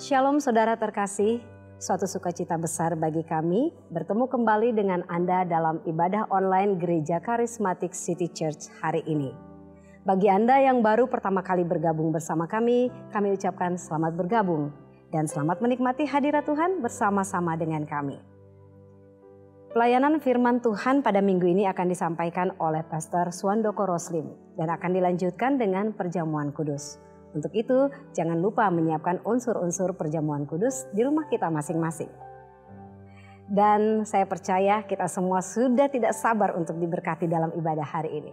Shalom saudara terkasih, suatu sukacita besar bagi kami bertemu kembali dengan Anda dalam ibadah online Gereja Karismatik City Church hari ini. Bagi Anda yang baru pertama kali bergabung bersama kami ucapkan selamat bergabung dan selamat menikmati hadirat Tuhan bersama-sama dengan kami. Pelayanan firman Tuhan pada minggu ini akan disampaikan oleh Pastor Suandoko Roslim dan akan dilanjutkan dengan perjamuan kudus. Untuk itu, jangan lupa menyiapkan unsur-unsur perjamuan kudus di rumah kita masing-masing. Dan saya percaya kita semua sudah tidak sabar untuk diberkati dalam ibadah hari ini.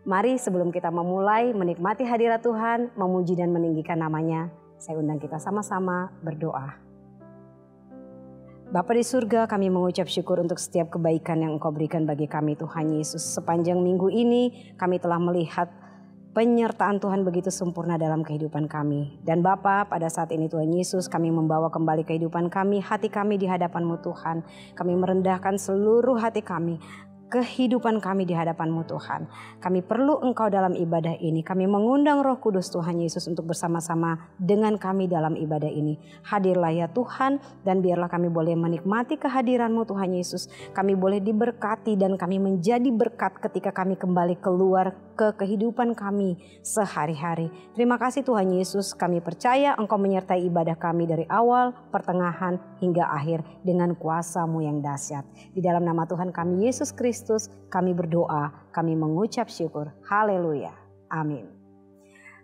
Mari sebelum kita memulai menikmati hadirat Tuhan, memuji dan meninggikan namanya, saya undang kita sama-sama berdoa. Bapa di surga, kami mengucap syukur untuk setiap kebaikan yang Engkau berikan bagi kami Tuhan Yesus. Sepanjang minggu ini kami telah melihat penyertaan Tuhan begitu sempurna dalam kehidupan kami. Dan Bapa, pada saat ini Tuhan Yesus, kami membawa kembali kehidupan kami, hati kami di hadapan-Mu Tuhan. Kami merendahkan seluruh hati kami, kehidupan kami di hadapan-Mu Tuhan. Kami perlu Engkau dalam ibadah ini. Kami mengundang Roh Kudus Tuhan Yesus untuk bersama-sama dengan kami dalam ibadah ini. Hadirlah ya Tuhan, dan biarlah kami boleh menikmati kehadiran-Mu Tuhan Yesus. Kami boleh diberkati dan kami menjadi berkat ketika kami kembali keluar ke kehidupan kami sehari-hari. Terima kasih Tuhan Yesus, kami percaya Engkau menyertai ibadah kami dari awal, pertengahan, hingga akhir dengan kuasa-Mu yang dahsyat. Di dalam nama Tuhan kami Yesus Kristus, kami berdoa, kami mengucap syukur. Haleluya. Amin.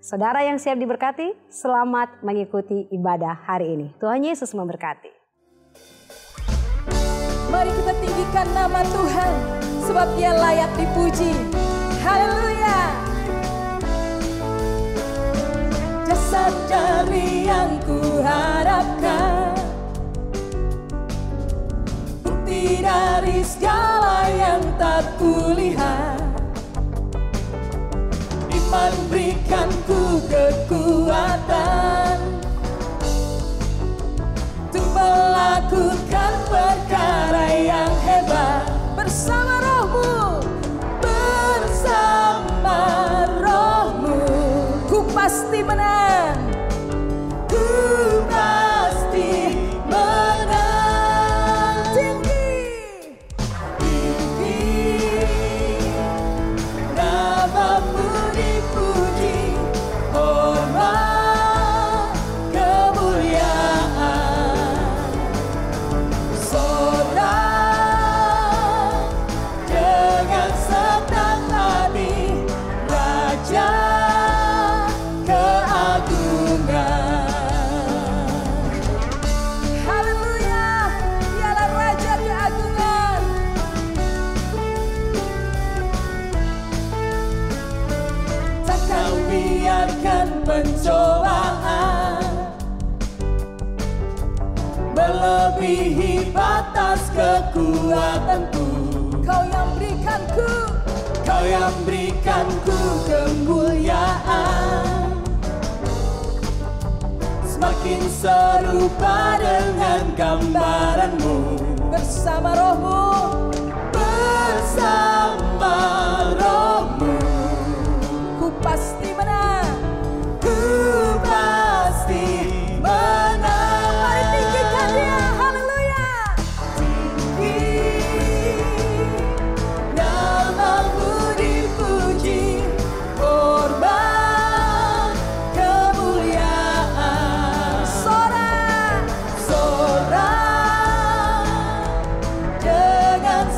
Saudara yang siap diberkati, selamat mengikuti ibadah hari ini. Tuhan Yesus memberkati. Mari kita tinggikan nama Tuhan, sebab Dia layak dipuji. Haleluya. Jasad dari yang kuharapkan, bukti dari segala yang tak kulihat. Iman berikanku kekuatan untuk melakukan perkara yang hebat. Bersama Roh-Mu, bersama Roh-Mu, ku pasti menang. Ku pasti menang. Tinggi, tinggi, nama-Mu dipuji, hormat, kemuliaan, sorak dengan senang hati, Raja keagungan. Haleluya, Dialah Raja keagungan. Takkan biarkan pencobaan melebihi batas kekuatanku. Kau yang berikanku, Kau yang berikanku kemuliaan, semakin serupa dengan gambaran-Mu. Bersama Roh-Mu, bersama Roh-Mu, ku pasti menang. Ku pasti menang. Mari tinggikan Dia, haleluya. Tinggi, nama-Mu dipuji, hormat, kemuliaan, sorak, sorak dengan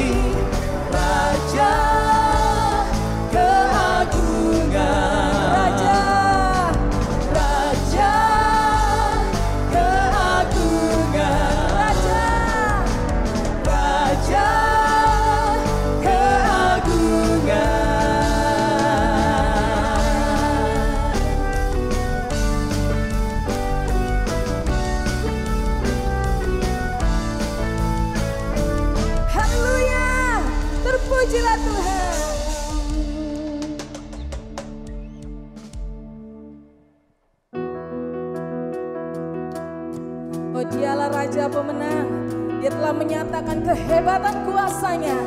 abadi, Raja keagungan. Raja, Raja keagungan. Raja, Raja haleluya, terpujilah Tuhan. Oh, dialah Raja pemenang. Dia telah menyatakan kehebatan kuasanya.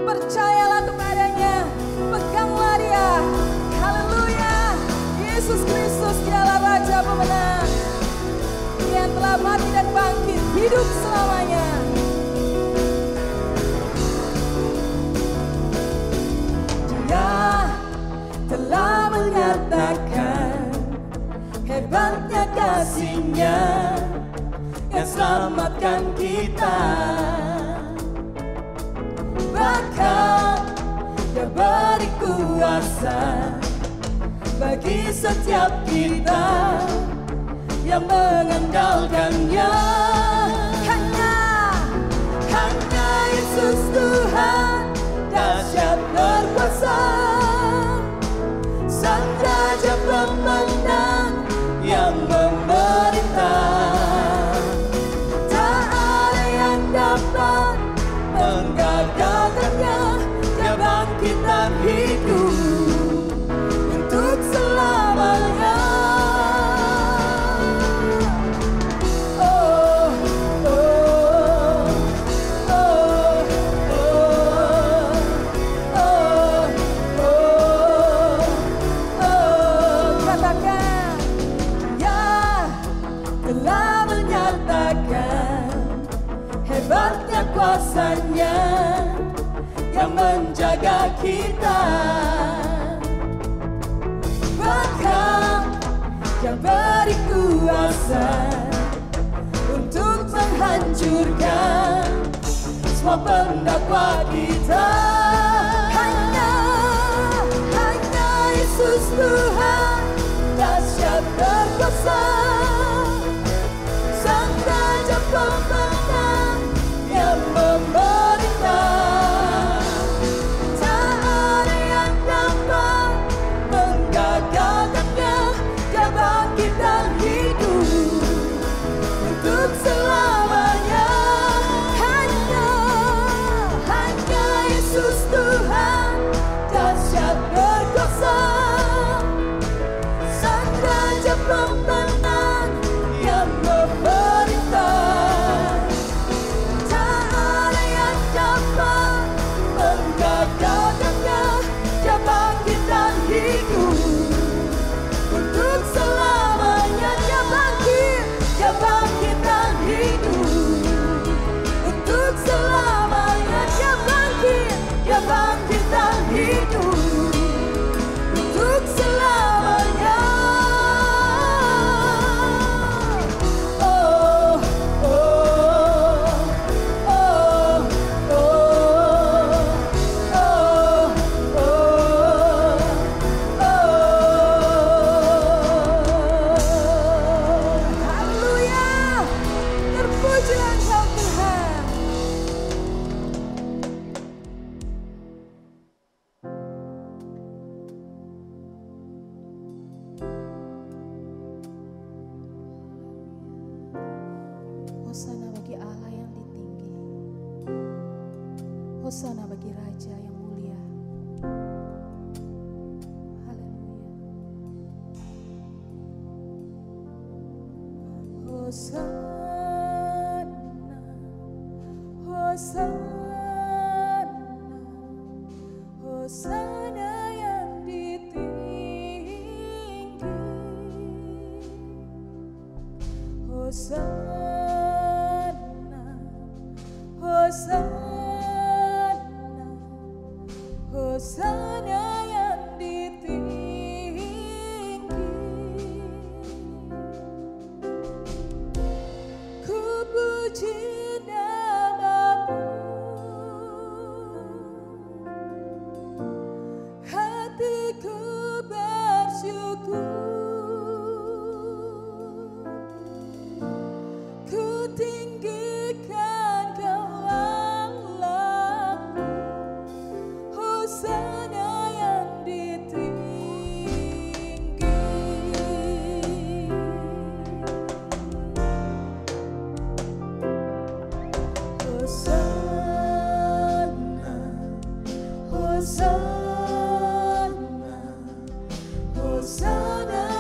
Percayalah kepadanya, peganglah dia. Haleluya, Yesus Kristus dialah Raja pemenang. Dia yang telah mati dan bangkit, hidup selamanya. Dia telah menyatakan hebatnya kasih-Nya yang selamatkan kita. Bahkan Dia beri kuasa bagi setiap kita yang mengandalkan-Nya. Hanya Yesus Tuhan dahsyat berkuasa, Sang Raja pemenang yang memerintah. Tak ada yang dapat menggagalkannya. Dia bangkit dan hidup untuk selamanya. Oh, oh, oh, oh, oh, oh. Katakan, Dia telah menyatakan hebatnya kuasa-Nya yang menjaga kita. Bahkan Dia beri kuasa untuk menghancurkan semua pendakwa kita. Hanya Yesus Tuhan dahsyat berkuasa, Sang Raja pemenang yang memerintah. Tak ada yang dapat menggagalkannya. Dia bangkit dan hidup untuk selamanya. Hanya Yesus Tuhan dahsyat berkuasa, Sang Raja pemenang yang memerintah. Tak ada yang dapat menggagalkannya. Dia bangkit dan hidup untuk selamanya. Dia bangkit dan hidup untuk selamanya. Dia bangkit dan hidup untuk selamanya. Oh, oh, oh, oh, oh, oh. haleluya, terpujilah Engkau Tuhan. Hosana bagi Allah yang ditinggi. Hosana bagi Raja yang mulia. Haleluya. Hosana, Hosana, Hosana yang ditinggi. Hosana, Hosana, Hosana yang ditinggi. Ku puji nama-Mu, Ku tinggikan Kau Allahku, Hosana yang ditinggi. Hosana, Hosana, Hosana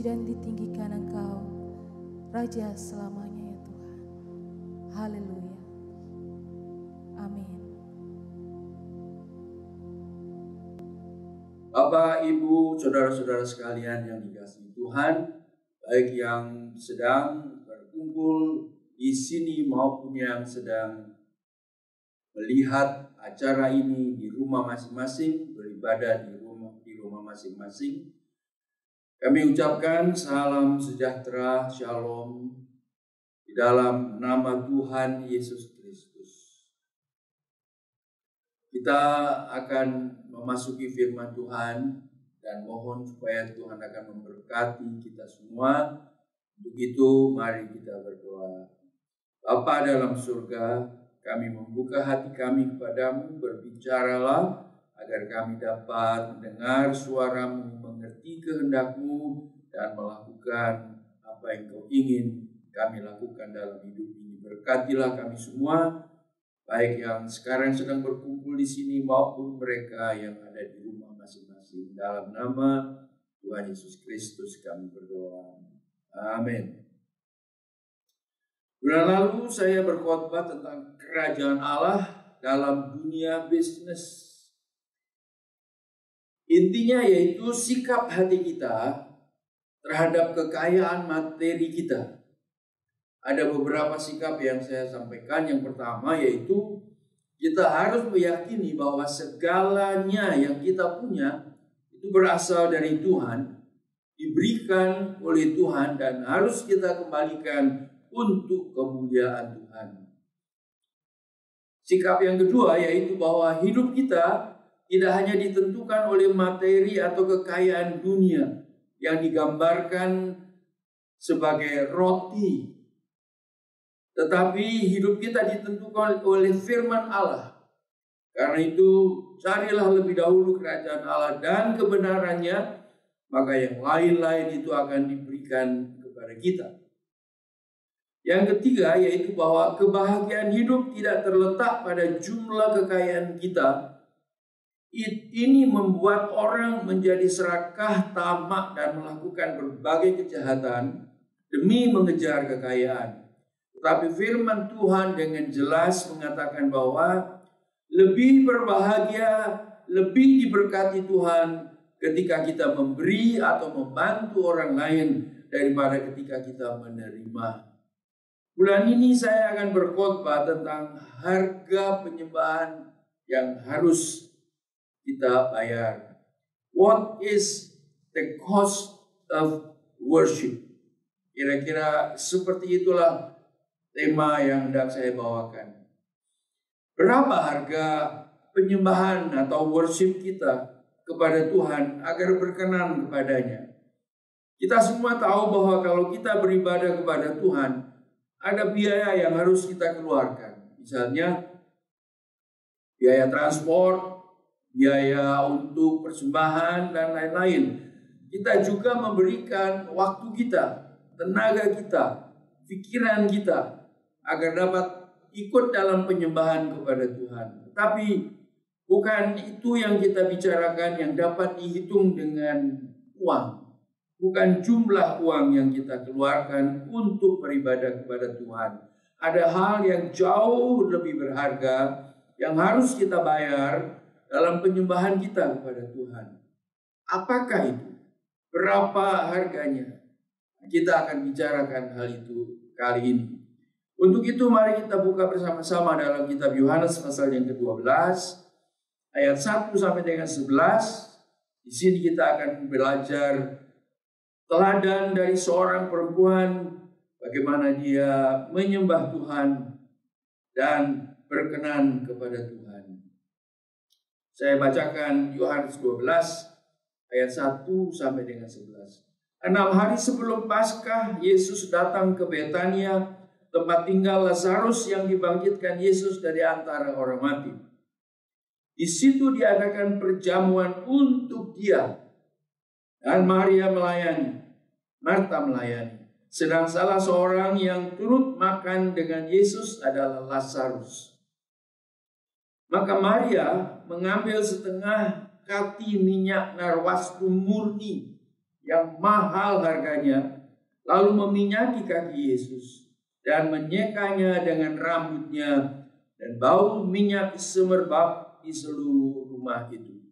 dipuji dan ditinggikan Engkau, Raja selamanya ya Tuhan. Haleluya. Amin. Bapak, Ibu, saudara-saudara sekalian yang dikasihi Tuhan, baik yang sedang berkumpul di sini maupun yang sedang melihat acara ini di rumah masing-masing, beribadah di rumah masing-masing. Kami ucapkan salam sejahtera, shalom di dalam nama Tuhan Yesus Kristus. Kita akan memasuki firman Tuhan dan mohon supaya Tuhan akan memberkati kita semua. Untuk itu mari kita berdoa. Bapa dalam surga, kami membuka hati kami kepadamu, berbicaralah agar kami dapat mendengar suaramu, mengerti kehendak-Mu, dan melakukan apa yang Kau ingin kami lakukan dalam hidup ini. Berkatilah kami semua, baik yang sekarang sedang berkumpul di sini maupun mereka yang ada di rumah masing-masing. Dalam nama Tuhan Yesus Kristus kami berdoa. Amin. Bulan lalu saya berkhotbah tentang kerajaan Allah dalam dunia bisnis. Intinya yaitu sikap hati kita terhadap kekayaan materi kita. Ada beberapa sikap yang saya sampaikan. Yang pertama yaitu kita harus meyakini bahwa segalanya yang kita punya itu berasal dari Tuhan, diberikan oleh Tuhan dan harus kita kembalikan untuk kemuliaan Tuhan. Sikap yang kedua yaitu bahwa hidup kita tidak hanya ditentukan oleh materi atau kekayaan dunia yang digambarkan sebagai roti, tetapi hidup kita ditentukan oleh firman Allah. Karena itu carilah lebih dahulu kerajaan Allah dan kebenarannya, maka yang lain-lain itu akan diberikan kepada kita. Yang ketiga yaitu bahwa kebahagiaan hidup tidak terletak pada jumlah kekayaan kita. Ini membuat orang menjadi serakah, tamak, dan melakukan berbagai kejahatan demi mengejar kekayaan. Tetapi firman Tuhan dengan jelas mengatakan bahwa lebih berbahagia, lebih diberkati Tuhan ketika kita memberi atau membantu orang lain daripada ketika kita menerima. Bulan ini saya akan berkhotbah tentang harga penyembahan yang harus kita bayar. What is the cost of worship? Kira-kira seperti itulah tema yang hendak saya bawakan. Berapa harga penyembahan atau worship kita kepada Tuhan agar berkenan kepadanya? Kita semua tahu bahwa kalau kita beribadah kepada Tuhan, ada biaya yang harus kita keluarkan. Misalnya biaya transport, biaya untuk persembahan, dan lain-lain. Kita juga memberikan waktu kita, tenaga kita, pikiran kita, agar dapat ikut dalam penyembahan kepada Tuhan. Tapi bukan itu yang kita bicarakan yang dapat dihitung dengan uang. Bukan jumlah uang yang kita keluarkan untuk beribadah kepada Tuhan. Ada hal yang jauh lebih berharga yang harus kita bayar dalam penyembahan kita kepada Tuhan. Apakah itu? Berapa harganya? Kita akan bicarakan hal itu kali ini. Untuk itu mari kita buka bersama-sama dalam kitab Yohanes pasal yang ke-12 ayat 1 sampai dengan 11. Di sini kita akan belajar teladan dari seorang perempuan, bagaimana dia menyembah Tuhan dan berkenan kepada Tuhan. Saya bacakan Yohanes 12 ayat 1 sampai dengan 11. 6 hari sebelum Paskah, Yesus datang ke Betania, tempat tinggal Lazarus yang dibangkitkan Yesus dari antara orang mati. Di situ diadakan perjamuan untuk dia, dan Maria melayani, Marta melayani. Sedang salah seorang yang turut makan dengan Yesus adalah Lazarus. Maka Maria mengambil setengah kati minyak narwastu murni yang mahal harganya, lalu meminyaki kaki Yesus dan menyekanya dengan rambutnya, dan bau minyak semerbak di seluruh rumah itu.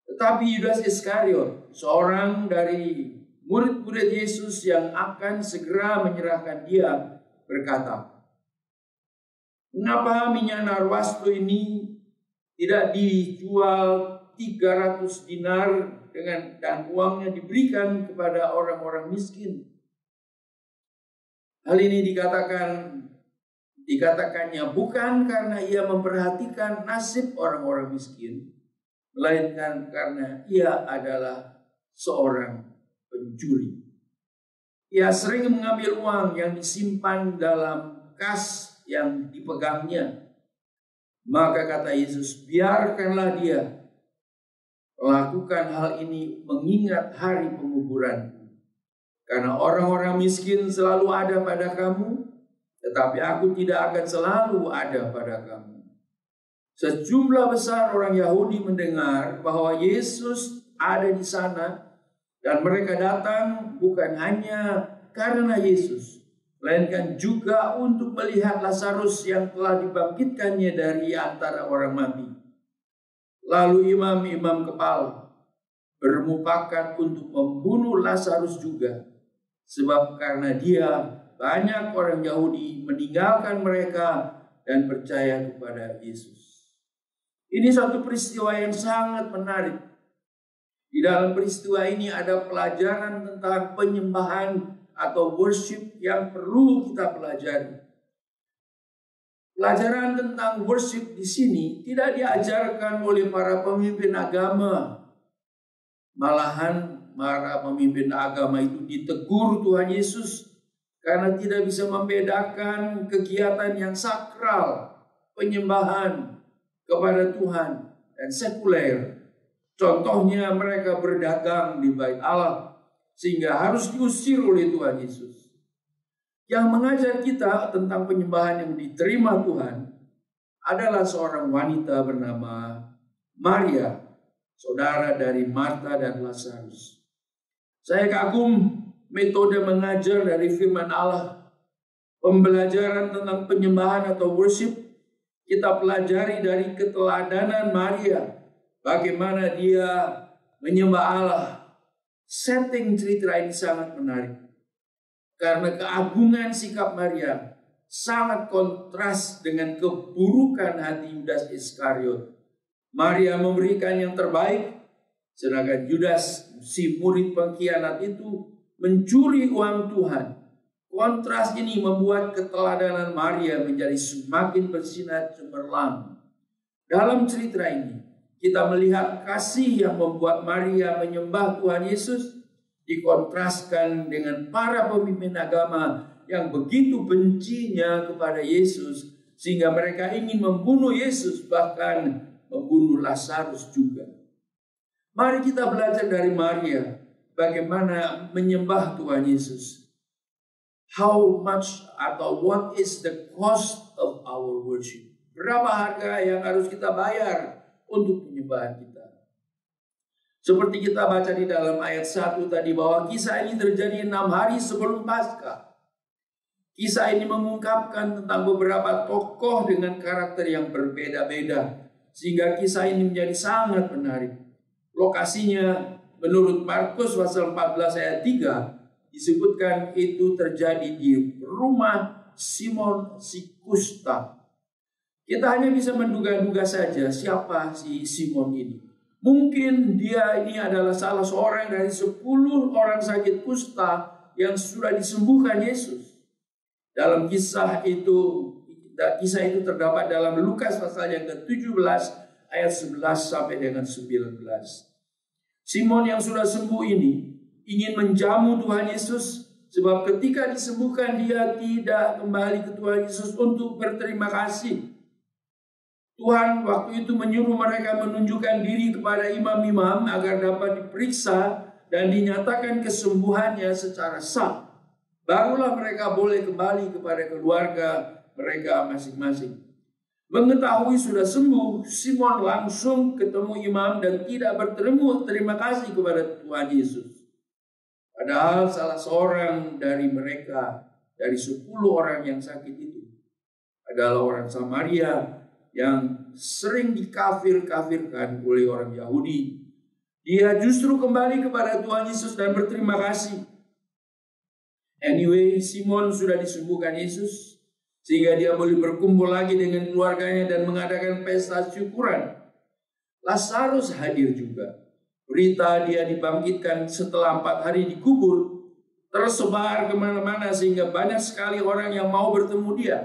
Tetapi Yudas Iskariot, seorang dari murid-murid Yesus yang akan segera menyerahkan dia, berkata, "Mengapa minyak narwastu ini tidak dijual 300 dinar dan uangnya diberikan kepada orang-orang miskin?" Hal ini dikatakannya bukan karena ia memperhatikan nasib orang-orang miskin, melainkan karena ia adalah seorang pencuri. Ia sering mengambil uang yang disimpan dalam kas yang dipegangnya. Maka kata Yesus, biarkanlah dia melakukan hal ini mengingat hari penguburanku. Karena orang-orang miskin selalu ada pada kamu, tetapi aku tidak akan selalu ada pada kamu. Sejumlah besar orang Yahudi mendengar bahwa Yesus ada di sana, dan mereka datang bukan hanya karena Yesus, melainkan juga untuk melihat Lazarus yang telah dibangkitkannya dari antara orang mati. Lalu imam-imam kepala bermufakat untuk membunuh Lazarus juga, sebab karena dia banyak orang Yahudi meninggalkan mereka dan percaya kepada Yesus. Ini suatu peristiwa yang sangat menarik. Di dalam peristiwa ini ada pelajaran tentang penyembahan atau worship yang perlu kita pelajari. Pelajaran tentang worship di sini tidak diajarkan oleh para pemimpin agama. Malahan para pemimpin agama itu ditegur Tuhan Yesus karena tidak bisa membedakan kegiatan yang sakral, penyembahan kepada Tuhan, dan sekuler. Contohnya mereka berdagang di bait Allah sehingga harus diusir oleh Tuhan Yesus. Yang mengajar kita tentang penyembahan yang diterima Tuhan adalah seorang wanita bernama Maria, saudara dari Marta dan Lazarus. Saya kagum metode mengajar dari firman Allah. Pembelajaran tentang penyembahan atau worship kita pelajari dari keteladanan Maria. Bagaimana dia menyembah Allah. Setting cerita ini sangat menarik. Karena keagungan sikap Maria sangat kontras dengan keburukan hati Yudas Iskariot. Maria memberikan yang terbaik, sedangkan Yudas, si murid pengkhianat itu, mencuri uang Tuhan. Kontras ini membuat keteladanan Maria menjadi semakin bersinar cemerlang. Dalam cerita ini, kita melihat kasih yang membuat Maria menyembah Tuhan Yesus dikontraskan dengan para pemimpin agama yang begitu bencinya kepada Yesus sehingga mereka ingin membunuh Yesus, bahkan membunuh Lazarus juga. Mari kita belajar dari Maria bagaimana menyembah Tuhan Yesus. How much atau what is the cost of our worship? Berapa harga yang harus kita bayar untuk penyembahan kita? Seperti kita baca di dalam ayat 1 tadi bahwa kisah ini terjadi 6 hari sebelum Paskah. Kisah ini mengungkapkan tentang beberapa tokoh dengan karakter yang berbeda-beda, sehingga kisah ini menjadi sangat menarik. Lokasinya menurut Markus pasal 14 ayat 3 disebutkan itu terjadi di rumah Simon si Kusta. Kita hanya bisa menduga-duga saja siapa si Simon ini. Mungkin dia ini adalah salah seorang dari 10 orang sakit kusta yang sudah disembuhkan Yesus. Dalam kisah itu terdapat dalam Lukas pasal yang ke-17 ayat 11 sampai dengan 19. Simon yang sudah sembuh ini ingin menjamu Tuhan Yesus, sebab ketika disembuhkan dia tidak kembali ke Tuhan Yesus untuk berterima kasih. Tuhan waktu itu menyuruh mereka menunjukkan diri kepada imam-imam agar dapat diperiksa dan dinyatakan kesembuhannya secara sah. Barulah mereka boleh kembali kepada keluarga mereka masing-masing. Mengetahui sudah sembuh, Simon langsung ketemu imam dan tidak berterima kasih kepada Tuhan Yesus. Padahal salah seorang dari mereka, dari 10 orang yang sakit itu, adalah orang Samaria yang sering dikafir-kafirkan oleh orang Yahudi. Dia justru kembali kepada Tuhan Yesus dan berterima kasih. Anyway, Simon sudah disembuhkan Yesus, sehingga dia boleh berkumpul lagi dengan keluarganya dan mengadakan pesta syukuran. Lazarus hadir juga. Berita dia dibangkitkan setelah 4 hari dikubur tersebar kemana-mana sehingga banyak sekali orang yang mau bertemu dia.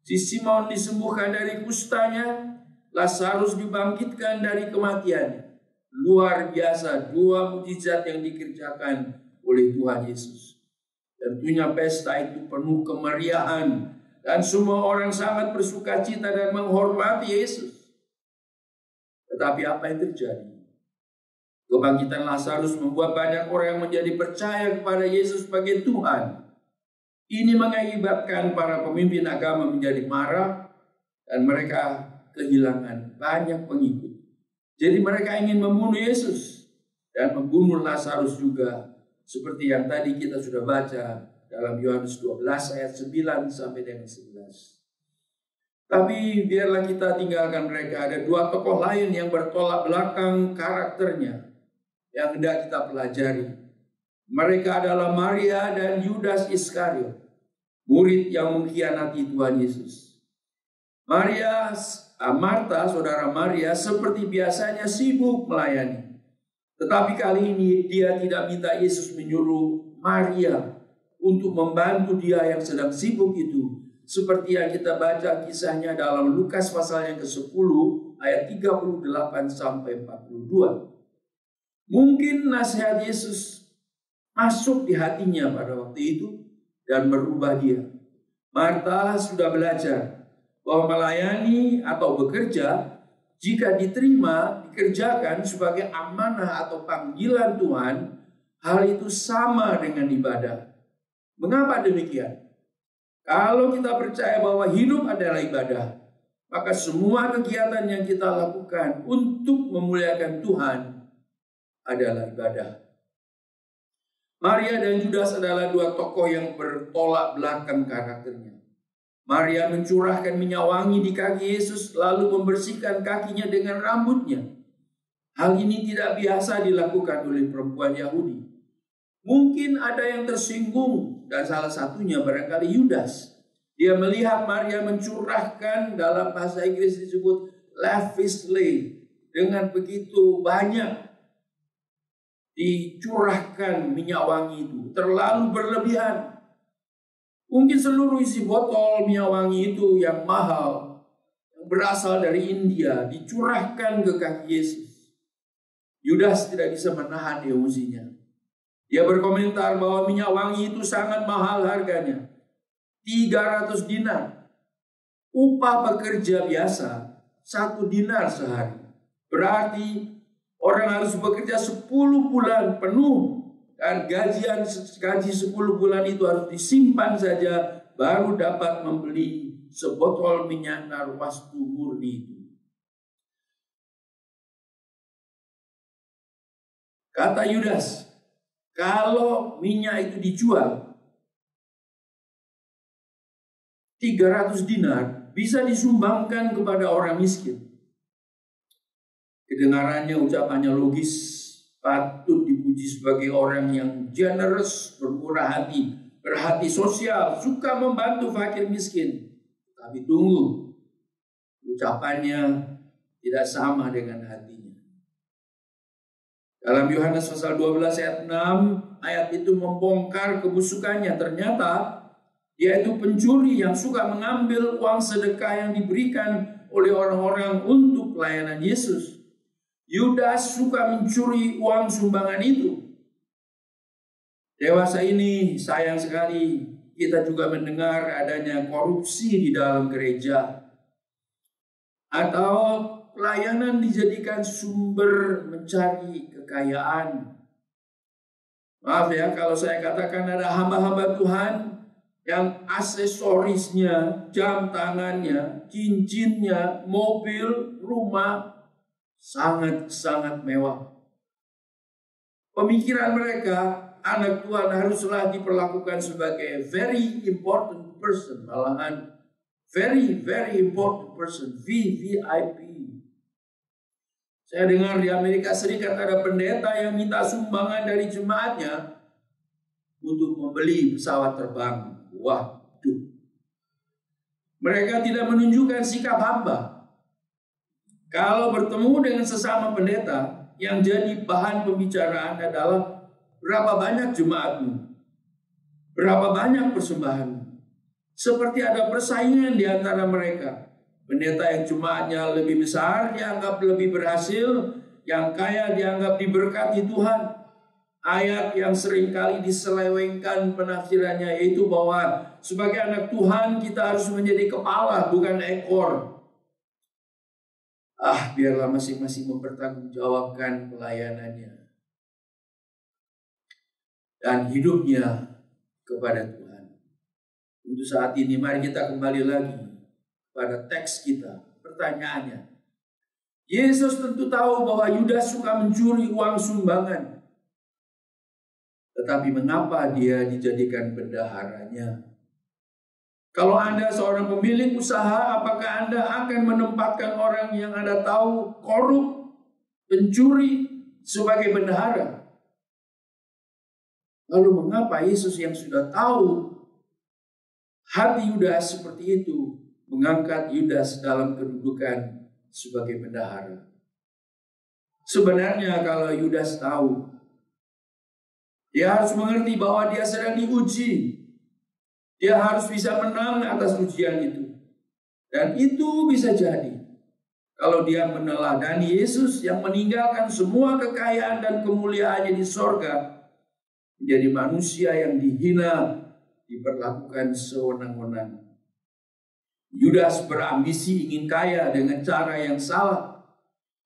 Si Simon disembuhkan dari kustanya, Lazarus dibangkitkan dari kematiannya. Luar biasa, 2 mukjizat yang dikerjakan oleh Tuhan Yesus. Tentunya pesta itu penuh kemeriahan dan semua orang sangat bersukacita dan menghormati Yesus. Tetapi apa yang terjadi? Kebangkitan Lazarus membuat banyak orang menjadi percaya kepada Yesus sebagai Tuhan. Ini mengakibatkan para pemimpin agama menjadi marah dan mereka kehilangan banyak pengikut. Jadi mereka ingin membunuh Yesus dan membunuh Lazarus juga, seperti yang tadi kita sudah baca dalam Yohanes 12 ayat 9 sampai dengan 11. Tapi biarlah kita tinggalkan mereka. Ada 2 tokoh lain yang bertolak belakang karakternya yang hendak kita pelajari. Mereka adalah Maria dan Yudas Iskariot, murid yang mengkhianati Tuhan Yesus. Marta, saudara Maria, seperti biasanya sibuk melayani. Tetapi kali ini dia tidak minta Yesus menyuruh Maria untuk membantu dia yang sedang sibuk itu. Seperti yang kita baca kisahnya dalam Lukas pasal yang ke-10 ayat 38 sampai 42. Mungkin nasihat Yesus masuk di hatinya pada waktu itu dan merubah dia. Marta sudah belajar bahwa melayani atau bekerja jika diterima, dikerjakan sebagai amanah atau panggilan Tuhan, hal itu sama dengan ibadah. Mengapa demikian? Kalau kita percaya bahwa hidup adalah ibadah, maka semua kegiatan yang kita lakukan untuk memuliakan Tuhan adalah ibadah. Maria dan Yudas adalah 2 tokoh yang bertolak belakang karakternya. Maria mencurahkan minyak wangi di kaki Yesus lalu membersihkan kakinya dengan rambutnya. Hal ini tidak biasa dilakukan oleh perempuan Yahudi. Mungkin ada yang tersinggung dan salah satunya barangkali Yudas. Dia melihat Maria mencurahkan, dalam bahasa Inggris disebut lavishly, dengan begitu banyak dicurahkan minyak wangi itu, terlalu berlebihan. Mungkin seluruh isi botol minyak wangi itu yang mahal, yang berasal dari India, dicurahkan ke kaki Yesus. Yudas tidak bisa menahan emosinya. Dia berkomentar bahwa minyak wangi itu sangat mahal harganya, 300 dinar. Upah pekerja biasa 1 dinar sehari. Berarti orang harus bekerja 10 bulan penuh. Dan gaji 10 bulan itu harus disimpan saja, baru dapat membeli sebotol minyak narwastu murni itu. Kata Yudas, kalau minyak itu dijual 300 dinar, bisa disumbangkan kepada orang miskin. Kedengarannya, ucapannya logis, patut dipuji sebagai orang yang generous, bermurah hati, berhati sosial, suka membantu fakir miskin. Tapi tunggu, ucapannya tidak sama dengan hatinya. Dalam Yohanes pasal 12 ayat 6, ayat itu membongkar kebusukannya. Ternyata dia itu pencuri yang suka mengambil uang sedekah yang diberikan oleh orang-orang untuk pelayanan Yesus. Yudas suka mencuri uang sumbangan itu. Dewasa ini sayang sekali kita juga mendengar adanya korupsi di dalam gereja. Atau pelayanan dijadikan sumber mencari kekayaan. Maaf ya kalau saya katakan ada hamba-hamba Tuhan yang aksesorisnya, jam tangannya, cincinnya, mobil, rumah sangat-sangat mewah. Pemikiran mereka anak Tuhan haruslah diperlakukan sebagai very important person, malahan very important person, VIP. Saya dengar di Amerika Serikat ada pendeta yang minta sumbangan dari jemaatnya untuk membeli pesawat terbang. Waduh. Mereka tidak menunjukkan sikap hamba. Kalau bertemu dengan sesama pendeta, yang jadi bahan pembicaraan adalah berapa banyak jemaatmu, berapa banyak persembahanmu. Seperti ada persaingan di antara mereka. Pendeta yang jemaatnya lebih besar dianggap lebih berhasil, yang kaya dianggap diberkati Tuhan. Ayat yang seringkali diselewengkan penafsirannya yaitu bahwa sebagai anak Tuhan kita harus menjadi kepala bukan ekor. Biarlah masing-masing mempertanggungjawabkan pelayanannya dan hidupnya kepada Tuhan. Untuk saat ini mari kita kembali lagi pada teks kita. Pertanyaannya, Yesus tentu tahu bahwa Yudas suka mencuri uang sumbangan. Tetapi mengapa dia dijadikan bendaharanya? Kalau Anda seorang pemilik usaha, apakah Anda akan menempatkan orang yang Anda tahu korup, pencuri sebagai bendahara? Lalu mengapa Yesus yang sudah tahu hati Yudas seperti itu mengangkat Yudas dalam kedudukan sebagai bendahara? Sebenarnya kalau Yudas tahu, dia harus mengerti bahwa dia sedang diuji. Dia harus bisa menang atas ujian itu. Dan itu bisa jadi kalau dia meneladani Yesus yang meninggalkan semua kekayaan dan kemuliaannya di sorga, menjadi manusia yang dihina, diperlakukan sewenang-wenang. Yudas berambisi ingin kaya dengan cara yang salah.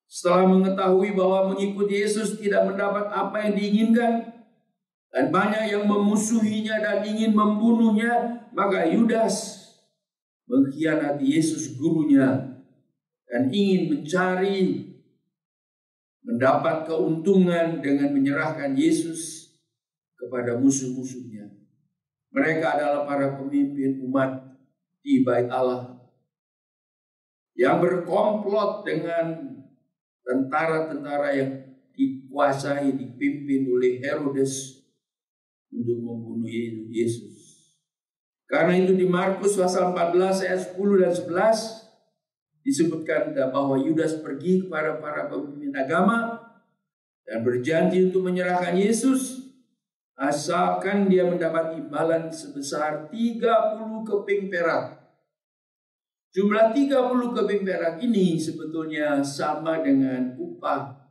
Setelah mengetahui bahwa mengikuti Yesus tidak mendapat apa yang diinginkan, dan banyak yang memusuhinya dan ingin membunuhnya, maka Yudas mengkhianati Yesus gurunya dan ingin mendapat keuntungan dengan menyerahkan Yesus kepada musuh-musuhnya. Mereka adalah para pemimpin umat di Bait Allah yang berkomplot dengan tentara-tentara yang dikuasai, dipimpin oleh Herodes untuk membunuh Yesus. Karena itu di Markus pasal 14 ayat 10 dan 11 disebutkan bahwa Yudas pergi kepada para pemimpin agama dan berjanji untuk menyerahkan Yesus asalkan dia mendapat imbalan sebesar 30 keping perak. Jumlah 30 keping perak ini sebetulnya sama dengan upah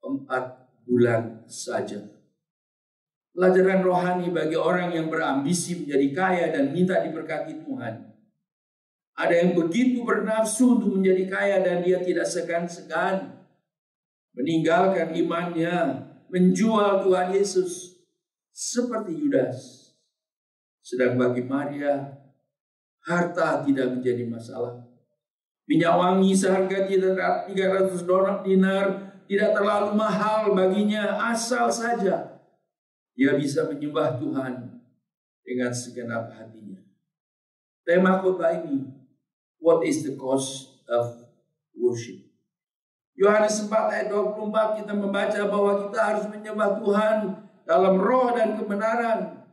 4 bulan saja. Pelajaran rohani bagi orang yang berambisi menjadi kaya dan minta diberkati Tuhan. Ada yang begitu bernafsu untuk menjadi kaya dan dia tidak segan-segan meninggalkan imannya, menjual Tuhan Yesus seperti Yudas. Sedang bagi Maria, harta tidak menjadi masalah. Minyak wangi seharga 300 dinar tidak terlalu mahal baginya, asal saja dia bisa menyembah Tuhan dengan segenap hatinya. Tema khotbah ini, what is the cost of worship? Yohanes 4 ayat 24 kita membaca bahwa kita harus menyembah Tuhan dalam roh dan kebenaran.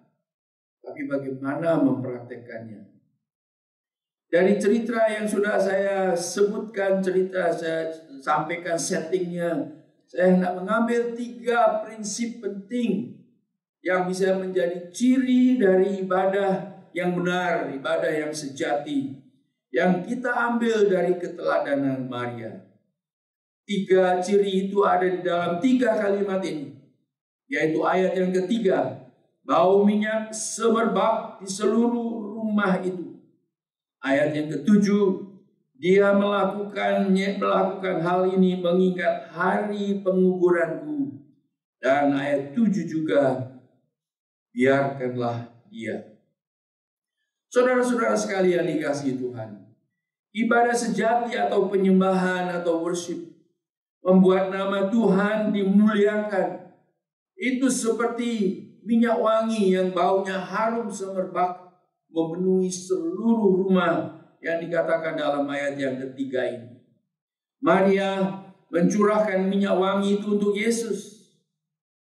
Tapi bagaimana mempraktekannya? Dari cerita yang sudah saya sebutkan, saya sampaikan settingnya, saya hendak mengambil 3 prinsip penting yang bisa menjadi ciri dari ibadah yang benar, ibadah yang sejati, yang kita ambil dari keteladanan Maria. 3 ciri itu ada di dalam 3 kalimat ini, yaitu ayat yang ketiga, bau minyak semerbak di seluruh rumah itu. Ayat yang ketujuh, dia melakukan hal ini mengingat hari penguburanku. Dan ayat 7 juga, biarkanlah dia. Saudara-saudara sekalian dikasihi Tuhan, ibadah sejati atau penyembahan atau worship membuat nama Tuhan dimuliakan, itu seperti minyak wangi yang baunya harum semerbak memenuhi seluruh rumah yang dikatakan dalam ayat yang ketiga ini. Maria mencurahkan minyak wangi itu untuk Yesus.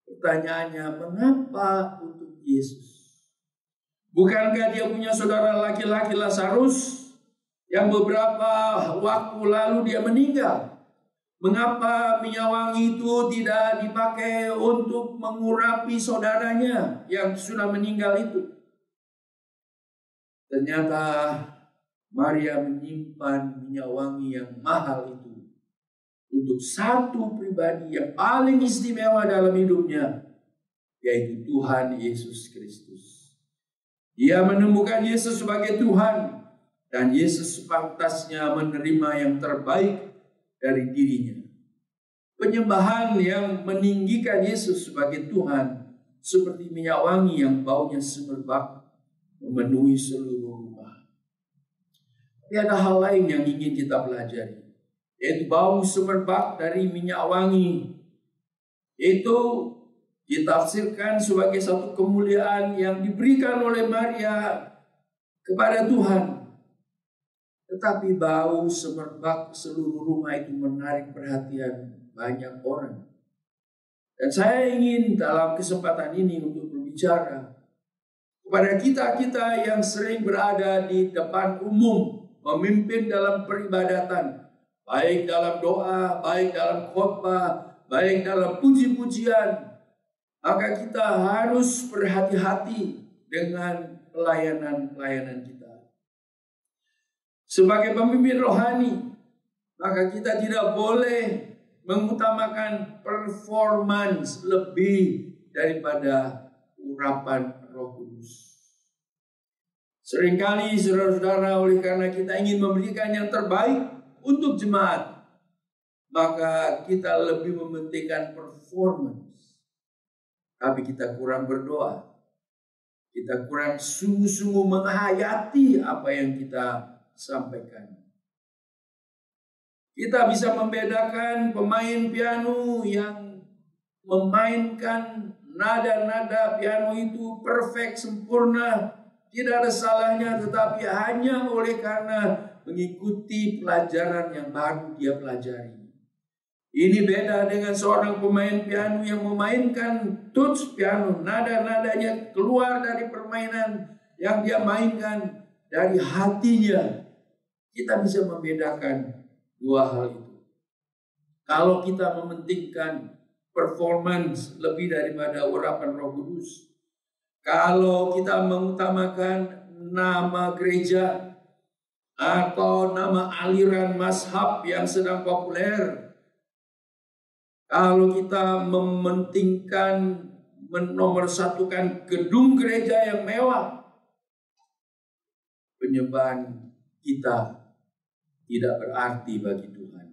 Pertanyaannya, mengapa untuk Yesus? Bukankah dia punya saudara laki-laki Lazarus yang beberapa waktu lalu dia meninggal? Mengapa minyak wangi itu tidak dipakai untuk mengurapi saudaranya yang sudah meninggal itu? Ternyata Maria menyimpan minyak wangi yang mahal itu untuk satu pribadi yang paling istimewa dalam hidupnya, yaitu Tuhan Yesus Kristus. Dia menemukan Yesus sebagai Tuhan, dan Yesus sepantasnya menerima yang terbaik dari dirinya. Penyembahan yang meninggikan Yesus sebagai Tuhan seperti minyak wangi yang baunya semerbak memenuhi seluruh rumah. Tapi ada hal lain yang ingin kita pelajari, yaitu bau semerbak dari minyak wangi. Itu ditafsirkan sebagai satu kemuliaan yang diberikan oleh Maria kepada Tuhan. Tetapi bau semerbak seluruh rumah itu menarik perhatian banyak orang. Dan saya ingin dalam kesempatan ini untuk berbicara kepada kita-kita yang sering berada di depan umum, memimpin dalam peribadatan, baik dalam doa, baik dalam khotbah, baik dalam puji-pujian. Maka kita harus berhati-hati dengan pelayanan-pelayanan kita. Sebagai pemimpin rohani, maka kita tidak boleh mengutamakan performance lebih daripada urapan Roh Kudus. Seringkali saudara-saudara, oleh karena kita ingin memberikan yang terbaik untuk jemaat, maka kita lebih mementingkan performance. Tapi kita kurang berdoa. Kita kurang sungguh-sungguh menghayati apa yang kita sampaikan. Kita bisa membedakan pemain piano yang memainkan nada-nada piano itu perfect, sempurna, tidak ada salahnya, tetapi hanya oleh karena mengikuti pelajaran yang baru dia pelajari. Ini beda dengan seorang pemain piano yang memainkan tuts piano, nada-nadanya keluar dari permainan yang dia mainkan dari hatinya. Kita bisa membedakan dua hal itu. Kalau kita mementingkan performance lebih daripada urapan Roh Kudus, kalau kita mengutamakan nama gereja atau nama aliran mazhab yang sedang populer, kalau kita mementingkan menomorsatukan gedung gereja yang mewah, penyembahan kita tidak berarti bagi Tuhan.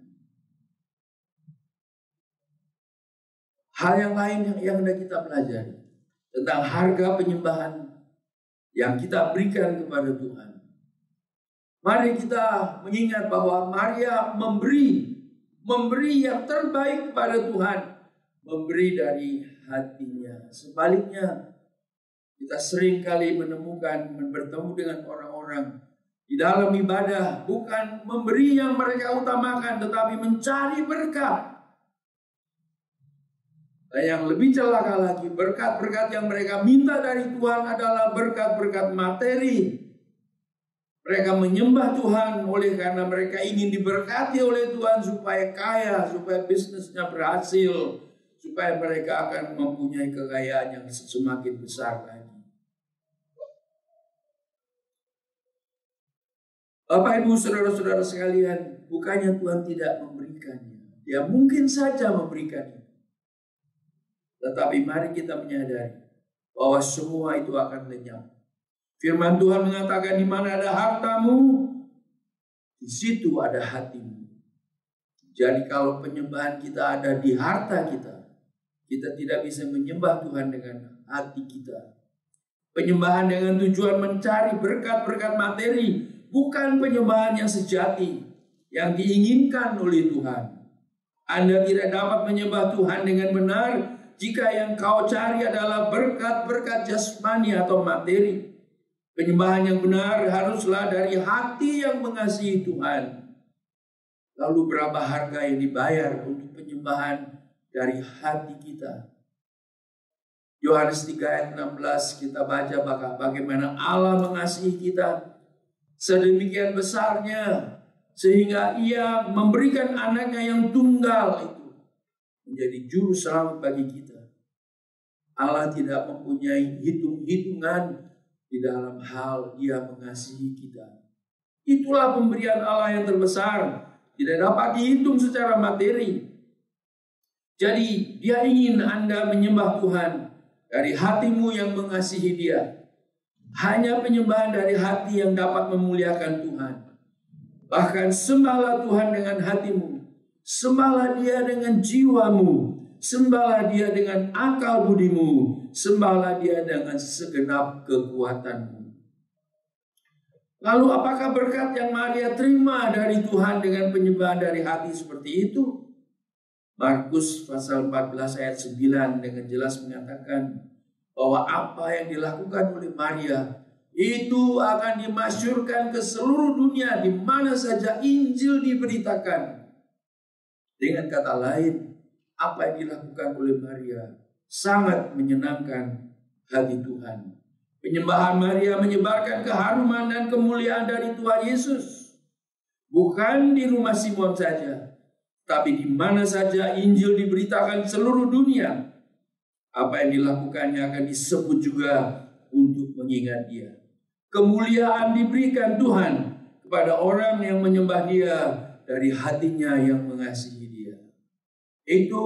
Hal yang lain yang hendak kita pelajari tentang harga penyembahan yang kita berikan kepada Tuhan. Mari kita mengingat bahwa Maria memberi yang terbaik kepada Tuhan, memberi dari hatinya. Sebaliknya, kita sering kali menemukan, bertemu dengan orang-orang di dalam ibadah, bukan memberi yang mereka utamakan, tetapi mencari berkat. Dan yang lebih celaka lagi, berkat-berkat yang mereka minta dari Tuhan adalah berkat-berkat materi. Mereka menyembah Tuhan oleh karena mereka ingin diberkati oleh Tuhan supaya kaya, supaya bisnisnya berhasil, supaya mereka akan mempunyai kekayaan yang semakin besar lagi. Bapak, Ibu, saudara-saudara sekalian, bukannya Tuhan tidak memberikannya. Dia mungkin saja memberikannya. Tetapi mari kita menyadari bahwa semua itu akan lenyap. Firman Tuhan mengatakan, di mana ada hartamu, di situ ada hatimu. Jadi kalau penyembahan kita ada di harta kita, kita tidak bisa menyembah Tuhan dengan hati kita. Penyembahan dengan tujuan mencari berkat-berkat materi bukan penyembahan yang sejati, yang diinginkan oleh Tuhan. Anda tidak dapat menyembah Tuhan dengan benar jika yang kau cari adalah berkat-berkat jasmani atau materi, penyembahan yang benar haruslah dari hati yang mengasihi Tuhan. Lalu berapa harga yang dibayar untuk penyembahan dari hati kita? Yohanes 3 ayat 16 kita baca bagaimana Allah mengasihi kita sedemikian besarnya sehingga Ia memberikan anaknya yang tunggal itu menjadi juru selamat bagi kita. Allah tidak mempunyai hitung-hitungan di dalam hal Dia mengasihi kita. Itulah pemberian Allah yang terbesar, tidak dapat dihitung secara materi. Jadi Dia ingin Anda menyembah Tuhan dari hatimu yang mengasihi Dia. Hanya penyembahan dari hati yang dapat memuliakan Tuhan. Bahkan sembahlah Tuhan dengan hatimu. Sembahlah Dia dengan jiwamu. Sembahlah Dia dengan akal budimu. Sembahlah Dia dengan segenap kekuatanmu. Lalu apakah berkat yang Maria terima dari Tuhan dengan penyembahan dari hati seperti itu? Markus pasal 14 ayat 9 dengan jelas mengatakan bahwa apa yang dilakukan oleh Maria itu akan dimasyurkan ke seluruh dunia di mana saja Injil diberitakan. Dengan kata lain, apa yang dilakukan oleh Maria sangat menyenangkan hati Tuhan. Penyembahan Maria menyebarkan keharuman dan kemuliaan dari Tuhan Yesus. Bukan di rumah Simon saja, tapi di mana saja Injil diberitakan seluruh dunia. Apa yang dilakukannya akan disebut juga untuk mengingat Dia. Kemuliaan diberikan Tuhan kepada orang yang menyembah Dia dari hatinya yang mengasihi Dia. Itu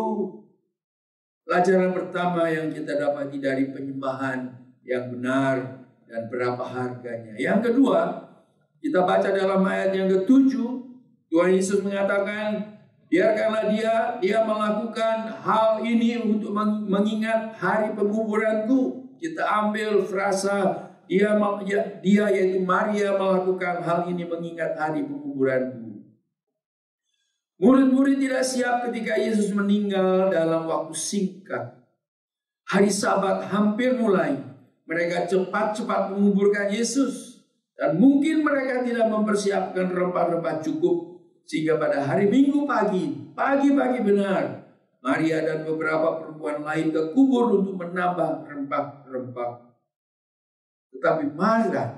pelajaran pertama yang kita dapati dari penyembahan yang benar dan berapa harganya. Yang kedua, kita baca dalam ayat yang ke-7, Tuhan Yesus mengatakan, biarkanlah dia melakukan hal ini untuk mengingat hari penguburanku. Kita ambil frasa dia yaitu Maria melakukan hal ini mengingat hari penguburanku. Murid-murid tidak siap ketika Yesus meninggal dalam waktu singkat. Hari Sabat hampir mulai. Mereka cepat-cepat menguburkan Yesus. Dan mungkin mereka tidak mempersiapkan rempah-rempah cukup. Sehingga pada hari Minggu pagi-pagi benar, Maria dan beberapa perempuan lain ke kubur untuk menambah rempah-rempah. Tetapi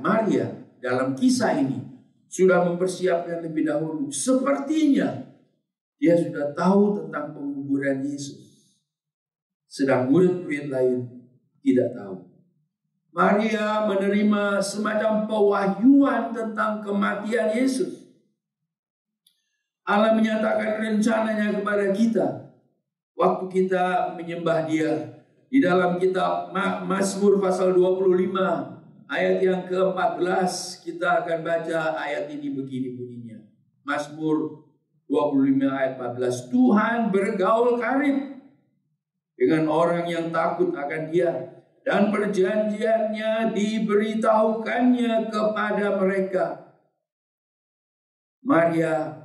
Maria dalam kisah ini sudah mempersiapkan lebih dahulu. Sepertinya dia sudah tahu tentang penguburan Yesus. Sedang murid-murid lain tidak tahu. Maria menerima semacam pewahyuan tentang kematian Yesus. Allah menyatakan rencananya kepada kita waktu kita menyembah Dia. Di dalam kitab Mazmur pasal 25 ayat yang ke-14 kita akan baca ayat ini begini bunyinya. Mazmur 25 ayat 14. Tuhan bergaul karib dengan orang yang takut akan Dia, dan perjanjiannya diberitahukannya kepada mereka. Maria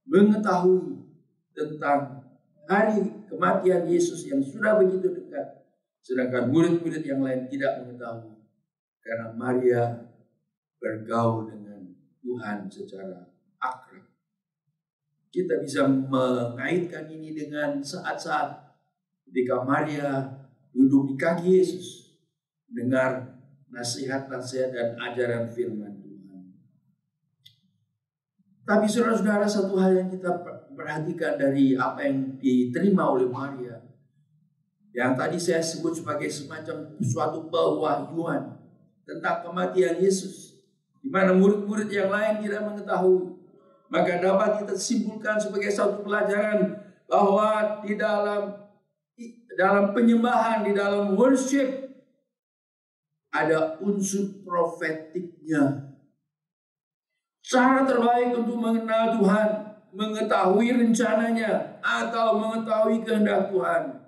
mengetahui tentang hari kematian Yesus yang sudah begitu dekat, sedangkan murid-murid yang lain tidak mengetahui, karena Maria bergaul dengan Tuhan secara akrab. Kita bisa mengaitkan ini dengan saat-saat ketika Maria duduk di kaki Yesus, dengar nasihat-nasihat dan ajaran firman Tuhan. Tapi saudara-saudara, satu hal yang kita perhatikan dari apa yang diterima oleh Maria, yang tadi saya sebut sebagai semacam suatu pewahyuan tentang kematian Yesus, di mana murid-murid yang lain tidak mengetahui. Maka dapat kita simpulkan sebagai satu pelajaran bahwa di dalam penyembahan, di dalam worship, ada unsur profetiknya. Cara terbaik untuk mengenal Tuhan, mengetahui rencananya, atau mengetahui kehendak Tuhan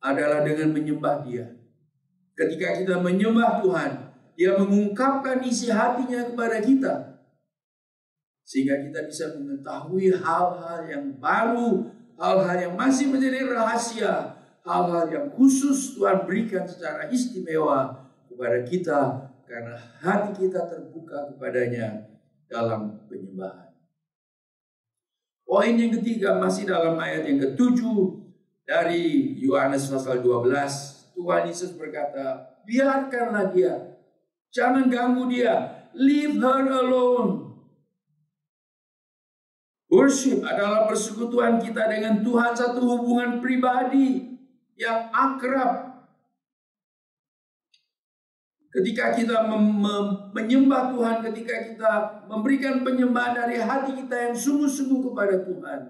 adalah dengan menyembah Dia. Ketika kita menyembah Tuhan, Dia mengungkapkan isi hatinya kepada kita, sehingga kita bisa mengetahui hal-hal yang baru, hal-hal yang masih menjadi rahasia, hal-hal yang khusus Tuhan berikan secara istimewa kepada kita karena hati kita terbuka kepadanya dalam penyembahan. Poin yang ketiga masih dalam ayat yang ke-7 dari Yohanes pasal 12. Tuhan Yesus berkata, biarkanlah dia, jangan ganggu dia, leave her alone. Worship adalah persekutuan kita dengan Tuhan, satu hubungan pribadi yang akrab. Ketika kita menyembah Tuhan, ketika kita memberikan penyembahan dari hati kita yang sungguh-sungguh kepada Tuhan,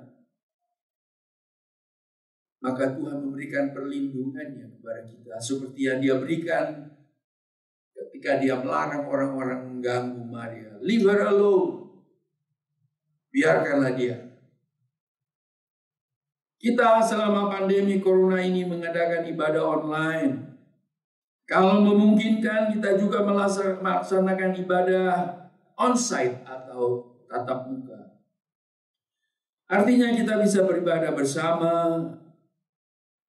maka Tuhan memberikan perlindungannya kepada kita seperti yang Dia berikan ketika Dia melarang orang-orang mengganggu Maria. Leave her alone. Biarkanlah dia. Kita selama pandemi corona ini mengadakan ibadah online. Kalau memungkinkan kita juga melaksanakan ibadah onsite atau tatap muka. Artinya kita bisa beribadah bersama,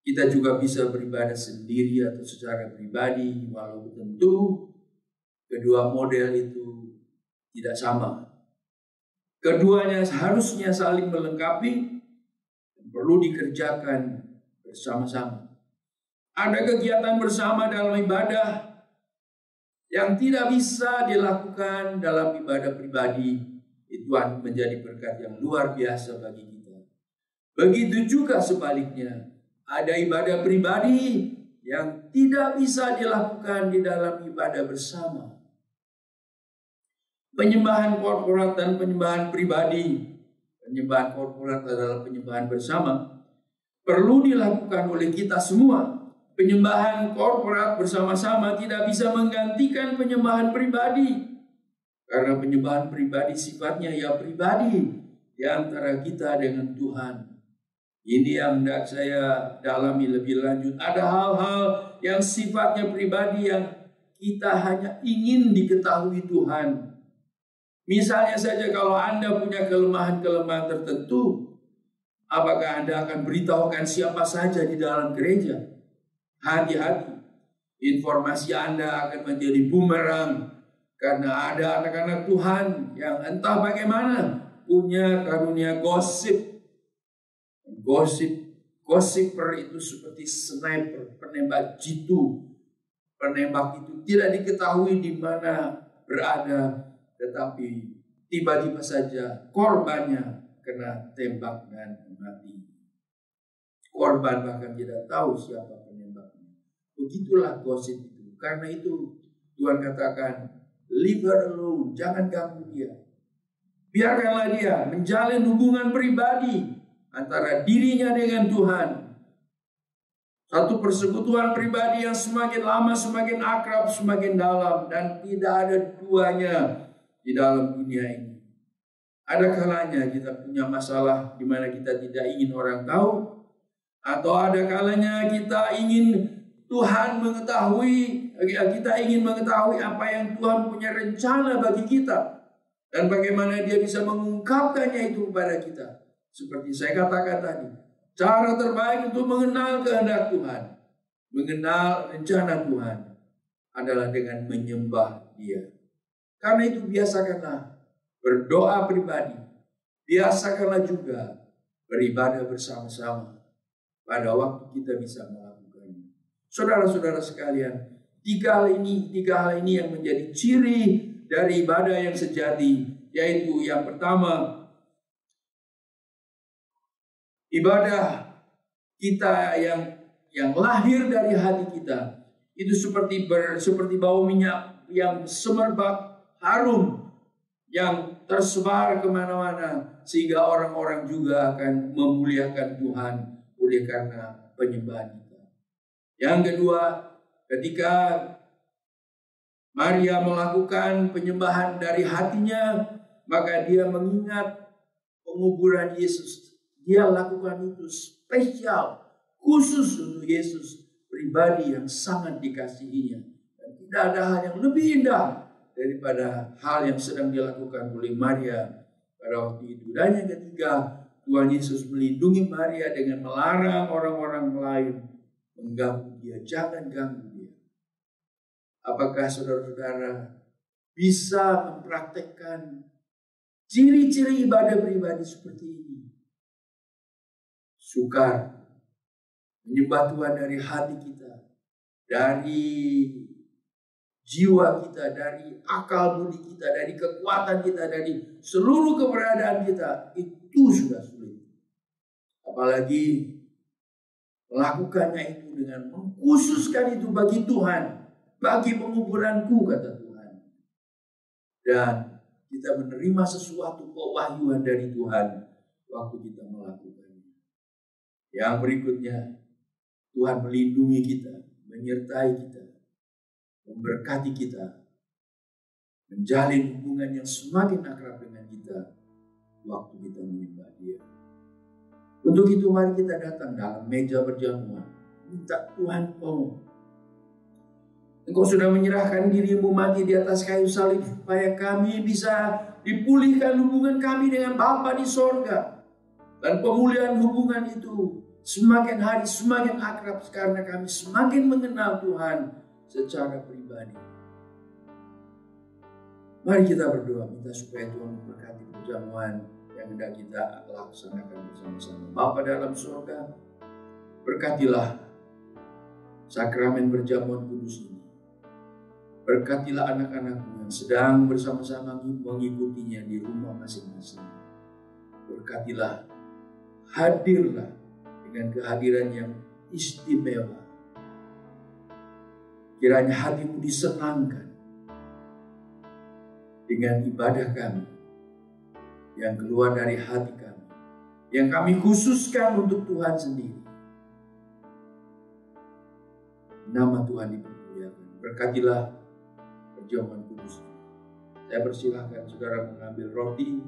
kita juga bisa beribadah sendiri atau secara pribadi, walaupun tentu kedua model itu tidak sama. Keduanya harusnya saling melengkapi, perlu dikerjakan bersama-sama. Ada kegiatan bersama dalam ibadah yang tidak bisa dilakukan dalam ibadah pribadi. Itu akan menjadi berkat yang luar biasa bagi kita. Begitu juga sebaliknya, ada ibadah pribadi yang tidak bisa dilakukan di dalam ibadah bersama. Penyembahan korporat dan penyembahan pribadi, penyembahan korporat adalah penyembahan bersama, perlu dilakukan oleh kita semua. Penyembahan korporat bersama-sama tidak bisa menggantikan penyembahan pribadi. Karena penyembahan pribadi sifatnya ya pribadi di antara kita dengan Tuhan. Ini yang hendak saya dalami lebih lanjut. Ada hal-hal yang sifatnya pribadi yang kita hanya ingin diketahui Tuhan. Misalnya saja kalau Anda punya kelemahan-kelemahan tertentu, apakah Anda akan beritahukan siapa saja di dalam gereja? Hati-hati, informasi Anda akan menjadi bumerang karena ada anak-anak Tuhan yang entah bagaimana punya karunia gosip. Gossiper itu seperti sniper, penembak jitu. Penembak itu tidak diketahui di mana berada, tetapi tiba-tiba saja korbannya kena tembak dan mati. Korban bahkan tidak tahu siapa penembaknya. Begitulah gosip itu. Karena itu Tuhan katakan, leave her alone, jangan ganggu dia. Biarkanlah dia menjalin hubungan pribadi antara dirinya dengan Tuhan. Satu persekutuan pribadi yang semakin lama, semakin akrab, semakin dalam. Dan tidak ada duanya di dalam dunia ini. Ada kalanya kita punya masalah di mana kita tidak ingin orang tahu. Atau ada kalanya kita ingin Tuhan mengetahui, kita ingin mengetahui apa yang Tuhan punya rencana bagi kita. Dan bagaimana dia bisa mengungkapkannya itu kepada kita. Seperti saya katakan tadi, cara terbaik untuk mengenal kehendak Tuhan, mengenal rencana Tuhan adalah dengan menyembah Dia. Karena itu biasakanlah berdoa pribadi, biasakanlah juga beribadah bersama-sama pada waktu kita bisa melakukannya. Saudara-saudara sekalian, tiga hal ini yang menjadi ciri dari ibadah yang sejati, yaitu yang pertama, ibadah kita yang lahir dari hati kita itu seperti bau minyak yang semerbak harum yang tersebar kemana-mana sehingga orang-orang juga akan memuliakan Tuhan oleh karena penyembahan kita. Yang kedua, ketika Maria melakukan penyembahan dari hatinya, maka dia mengingat penguburan Yesus. Dia lakukan itu spesial, khusus untuk Yesus, pribadi yang sangat dikasihinya. Dan tidak ada hal yang lebih indah daripada hal yang sedang dilakukan oleh Maria pada waktu itu. Dan yang ketiga, Tuhan Yesus melindungi Maria dengan melarang orang-orang lain mengganggu dia, jangan ganggu dia. Apakah saudara-saudara bisa mempraktekkan ciri-ciri ibadah pribadi seperti ini? Sukar menyembah Tuhan dari hati kita, dari jiwa kita, dari akal budi kita, dari kekuatan kita, dari seluruh keberadaan kita. Itu sudah sulit. Apalagi melakukannya itu dengan mengkhususkan itu bagi Tuhan, bagi penguburanku, kata Tuhan. Dan kita menerima sesuatu pewahyuan dari Tuhan waktu kita melakukannya. Yang berikutnya, Tuhan melindungi kita, menyertai kita, memberkati kita, menjalin hubungan yang semakin akrab dengan kita waktu kita menyembah Dia. Untuk itu mari kita datang dalam meja perjamuan, minta Tuhan tolong. Engkau sudah menyerahkan dirimu mati di atas kayu salib supaya kami bisa dipulihkan hubungan kami dengan Bapa di sorga. Dan pemulihan hubungan itu semakin hari semakin akrab karena kami semakin mengenal Tuhan secara pribadi. Mari kita berdoa minta supaya Tuhan memberkati perjamuan yang hendak kita laksanakan bersama-sama. Bapa dalam surga, berkatilah sakramen perjamuan kudus ini. Berkatilah anak-anakmu yang sedang bersama-sama mengikutinya di rumah masing-masing. Berkatilah, hadirlah dengan kehadiran yang istimewa. Kiranya hatimu disenangkan dengan ibadah kami yang keluar dari hati kami, yang kami khususkan untuk Tuhan sendiri. Nama Tuhan dipermuliakan. Berkatilah perjamuan kudus. Saya persilahkan saudara mengambil roti.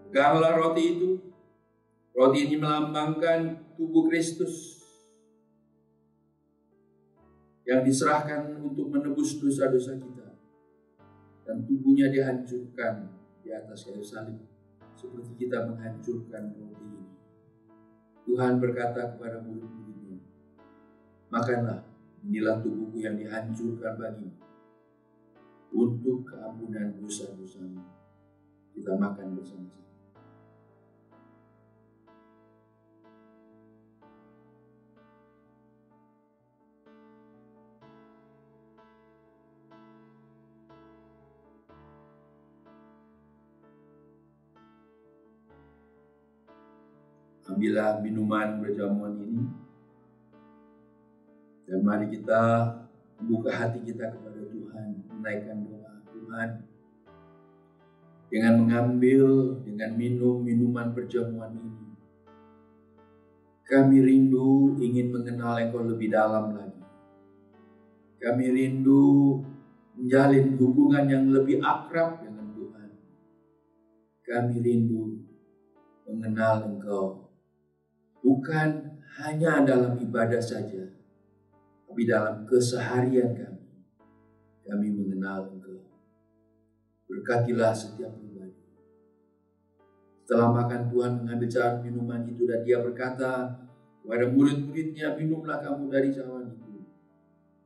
Peganglah roti itu. Roti ini melambangkan tubuh Kristus yang diserahkan untuk menebus dosa-dosa kita. Dan tubuhnya dihancurkan di atas kayu salib seperti kita menghancurkan roti ini. Tuhan berkata kepada murid-muridnya, makanlah, inilah tubuhku yang dihancurkan bagimu untuk keampunan dosa-dosamu. Kita makan bersama-sama. Ambillah minuman perjamuan ini dan mari kita membuka hati kita kepada Tuhan, menaikkan doa. Tuhan, dengan mengambil, dengan minum minuman perjamuan ini, kami rindu ingin mengenal Engkau lebih dalam lagi. Kami rindu menjalin hubungan yang lebih akrab dengan Tuhan. Kami rindu mengenal Engkau. Bukan hanya dalam ibadah saja, tapi dalam keseharian kami. Kami mengenal Engkau. Berkatilah setiap pribadi. Setelah makan, Tuhan mengambil cawan minuman itu dan Dia berkata kepada murid-muridnya, minumlah kamu dari cawan itu.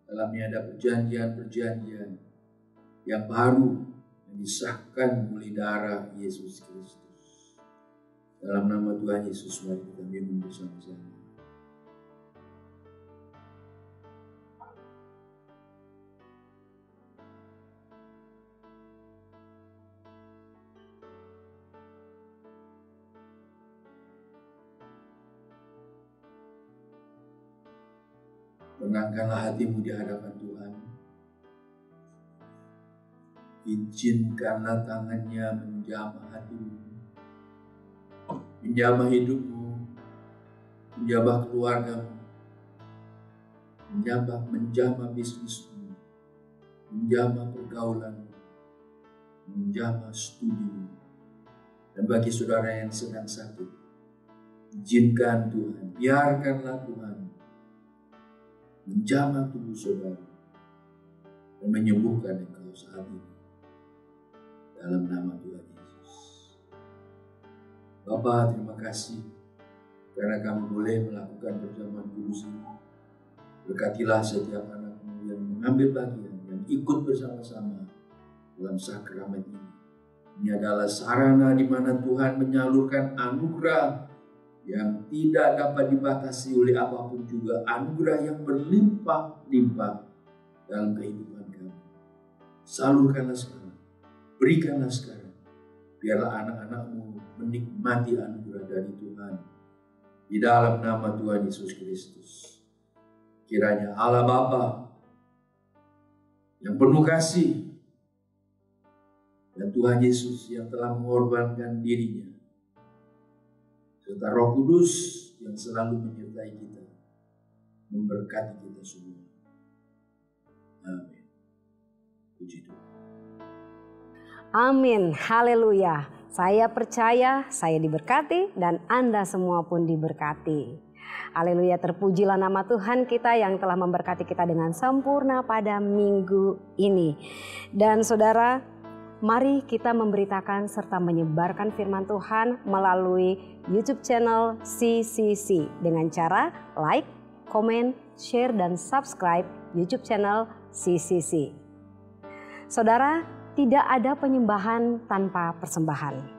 Dalamnya ada perjanjian-perjanjian yang baru yang disahkan melalui darah Yesus Kristus. Dalam nama Tuhan Yesus, mari kita minum bersama-sama. Tenangkanlah hatimu di hadapan Tuhan. Izinkanlah tangannya menjamah hatimu, menjamah hidupmu, menjamah keluargamu, menjamah bisnismu, menjamah pergaulanmu, menjamah studimu. Dan bagi saudara yang sedang sakit, izinkan Tuhan, biarkanlah Tuhan menjamah tubuh saudara dan menyembuhkan engkau saat ini. Dalam nama Tuhan Yesus. Bapa, terima kasih karena kami boleh melakukan perjamuan kudus ini. Berkatilah setiap anakmu yang mengambil bagian, yang ikut bersama-sama dalam sakramen ini. Ini adalah sarana di mana Tuhan menyalurkan anugerah yang tidak dapat dibatasi oleh apapun juga. Anugerah yang berlimpah-limpah dalam kehidupan kami. Salurkanlah sekarang, berikanlah sekarang. Biarlah anak-anakmu menikmati anugerah dari Tuhan. Di dalam nama Tuhan Yesus Kristus. Kiranya Allah Bapa yang penuh kasih dan Tuhan Yesus yang telah mengorbankan dirinya serta Roh Kudus yang selalu menyertai kita memberkati kita semua. Amin. Puji Tuhan. Amin, haleluya. Saya percaya saya diberkati dan Anda semua pun diberkati. Haleluya, terpujilah nama Tuhan kita yang telah memberkati kita dengan sempurna pada minggu ini. Dan saudara, mari kita memberitakan serta menyebarkan firman Tuhan melalui YouTube channel CCC dengan cara like, komen, share, dan subscribe YouTube channel CCC. Saudara, tidak ada penyembahan tanpa persembahan.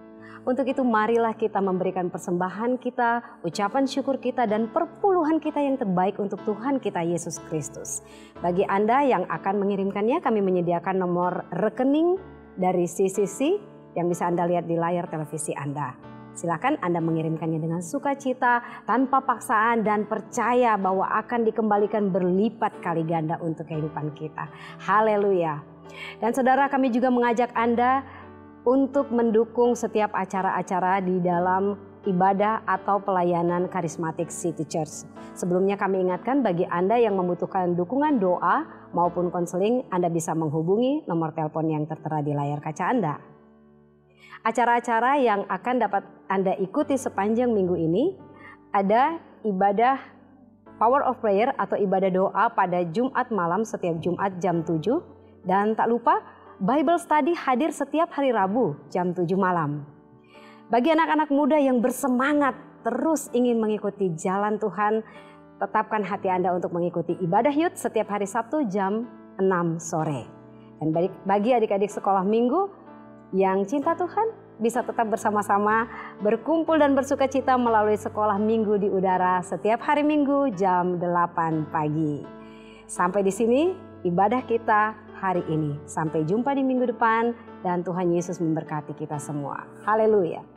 Untuk itu marilah kita memberikan persembahan kita, ucapan syukur kita, dan perpuluhan kita yang terbaik untuk Tuhan kita Yesus Kristus. Bagi Anda yang akan mengirimkannya, kami menyediakan nomor rekening dari CCC yang bisa Anda lihat di layar televisi Anda. Silakan Anda mengirimkannya dengan sukacita, tanpa paksaan, dan percaya bahwa akan dikembalikan berlipat kali ganda untuk kehidupan kita. Haleluya. Dan saudara, kami juga mengajak Anda untuk mendukung setiap acara-acara di dalam ibadah atau pelayanan Charismatic City Church. Sebelumnya kami ingatkan bagi Anda yang membutuhkan dukungan doa maupun konseling, Anda bisa menghubungi nomor telepon yang tertera di layar kaca Anda. Acara-acara yang akan dapat Anda ikuti sepanjang minggu ini, ada ibadah Power of Prayer atau ibadah doa pada Jumat malam setiap Jumat jam 7. Dan tak lupa Bible Study hadir setiap hari Rabu jam 7 malam. Bagi anak-anak muda yang bersemangat terus ingin mengikuti jalan Tuhan, tetapkan hati Anda untuk mengikuti ibadah youth setiap hari Sabtu jam 6 sore. Dan bagi adik-adik sekolah minggu yang cinta Tuhan, bisa tetap bersama-sama berkumpul dan bersuka cita melalui sekolah minggu di udara setiap hari Minggu jam 8 pagi. Sampai di sini ibadah kita hari ini. Sampai jumpa di minggu depan dan Tuhan Yesus memberkati kita semua. Haleluya.